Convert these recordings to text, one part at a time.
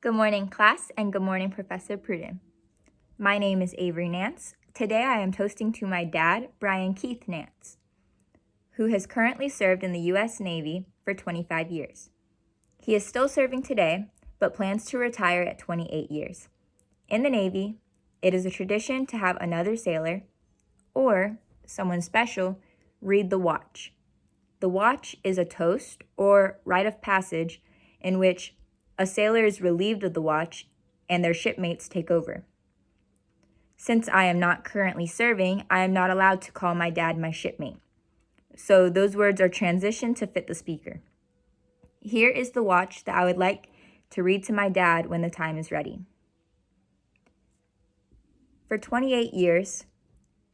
Good morning, class, and good morning, Professor Pruden. My name is Avery Nance. Today I am toasting to my dad, Brian Keith Nance, who has currently served in the U.S. Navy for 25 years. He is still serving today, but plans to retire at 28 years. In the Navy, it is a tradition to have another sailor, or someone special, read the watch. The watch is a toast or rite of passage in which a sailor is relieved of the watch and their shipmates take over. Since I am not currently serving, I am not allowed to call my dad my shipmate. So those words are transitioned to fit the speaker. Here is the watch that I would like to read to my dad when the time is ready. For 28 years,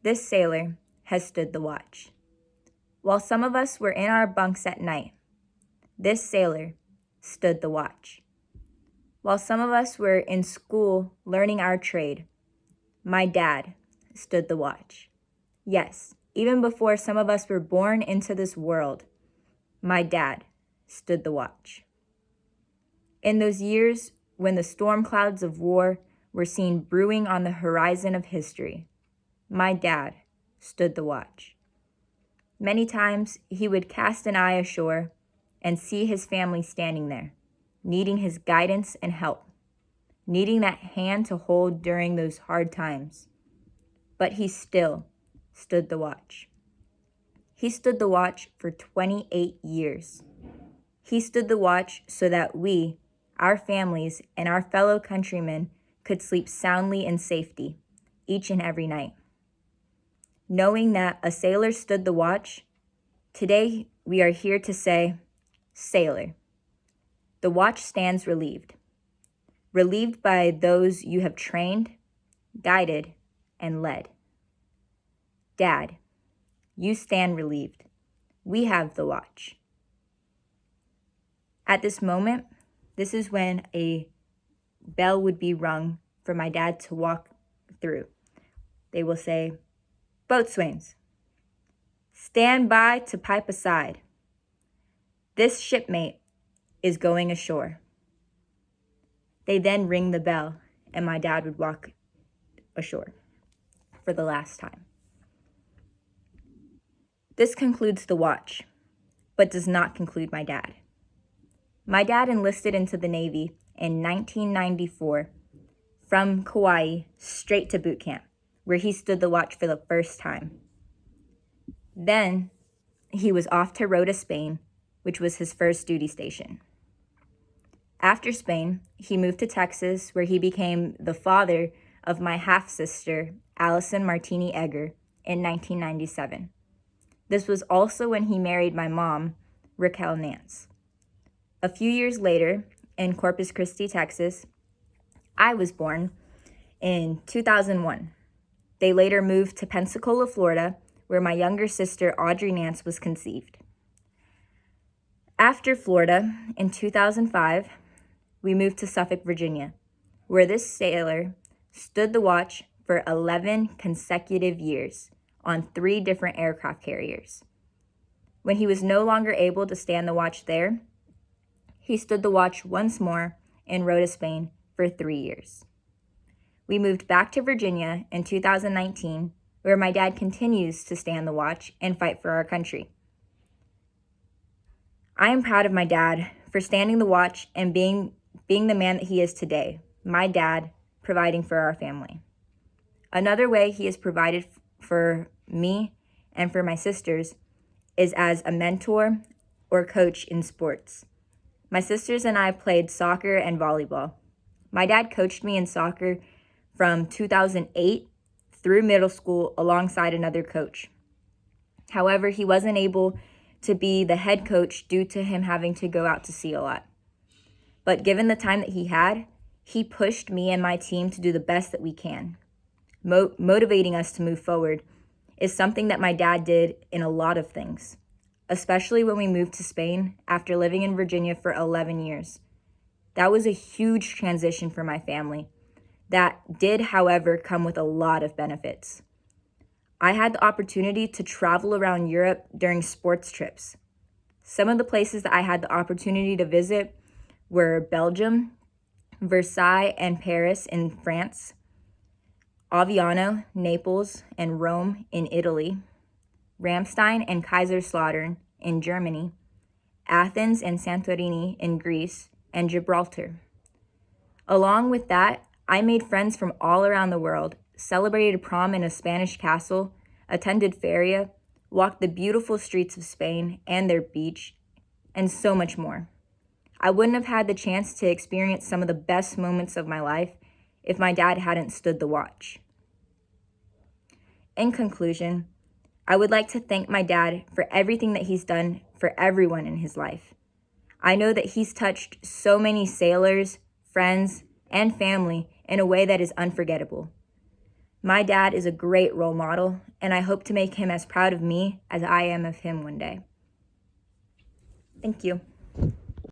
this sailor has stood the watch. While some of us were in our bunks at night, this sailor stood the watch. While some of us were in school learning our trade, my dad stood the watch. Yes, even before some of us were born into this world, my dad stood the watch. In those years when the storm clouds of war were seen brewing on the horizon of history, my dad stood the watch. Many times he would cast an eye ashore and see his family standing there, needing his guidance and help, needing that hand to hold during those hard times. But he still stood the watch. He stood the watch for 28 years. He stood the watch so that we, our families, and our fellow countrymen could sleep soundly in safety each and every night. Knowing that a sailor stood the watch, today we are here to say, sailor. The watch stands relieved. Relieved by those you have trained, guided, and led. Dad, you stand relieved. We have the watch. At this moment, this is when a bell would be rung for my dad to walk through. They will say, boatswains, stand by to pipe aside. This shipmate is going ashore. They then ring the bell, and my dad would walk ashore for the last time. This concludes the watch, but does not conclude my dad. My dad enlisted into the Navy in 1994 from Kauai straight to boot camp, where he stood the watch for the first time. Then he was off to Rota, Spain, which was his first duty station. After Spain, he moved to Texas, where he became the father of my half-sister, Allison Martini Egger, in 1997. This was also when he married my mom, Raquel Nance. A few years later, in Corpus Christi, Texas, I was born in 2001. They later moved to Pensacola, Florida, where my younger sister, Audrey Nance, was conceived. After Florida, in 2005, we moved to Suffolk, Virginia, where this sailor stood the watch for 11 consecutive years on 3 different aircraft carriers. When he was no longer able to stand the watch there, he stood the watch once more in Rota, Spain for 3 years. We moved back to Virginia in 2019, where my dad continues to stand the watch and fight for our country. I am proud of my dad for standing the watch and being the man that he is today, my dad providing for our family. Another way he has provided for me and for my sisters is as a mentor or coach in sports. My sisters and I played soccer and volleyball. My dad coached me in soccer from 2008 through middle school alongside another coach. However, he wasn't able to be the head coach due to him having to go out to sea a lot. But given the time that he had, he pushed me and my team to do the best that we can. Motivating us to move forward is something that my dad did in a lot of things, especially when we moved to Spain after living in Virginia for 11 years. That was a huge transition for my family. That did, however, come with a lot of benefits. I had the opportunity to travel around Europe during sports trips. Some of the places that I had the opportunity to visit were Belgium, Versailles and Paris in France, Aviano, Naples, and Rome in Italy, Ramstein and Kaiserslautern in Germany, Athens and Santorini in Greece, and Gibraltar. Along with that, I made friends from all around the world, celebrated prom in a Spanish castle, attended feria, walked the beautiful streets of Spain and their beach, and so much more. I wouldn't have had the chance to experience some of the best moments of my life if my dad hadn't stood the watch. In conclusion, I would like to thank my dad for everything that he's done for everyone in his life. I know that he's touched so many sailors, friends, and family in a way that is unforgettable. My dad is a great role model, and I hope to make him as proud of me as I am of him one day. Thank you.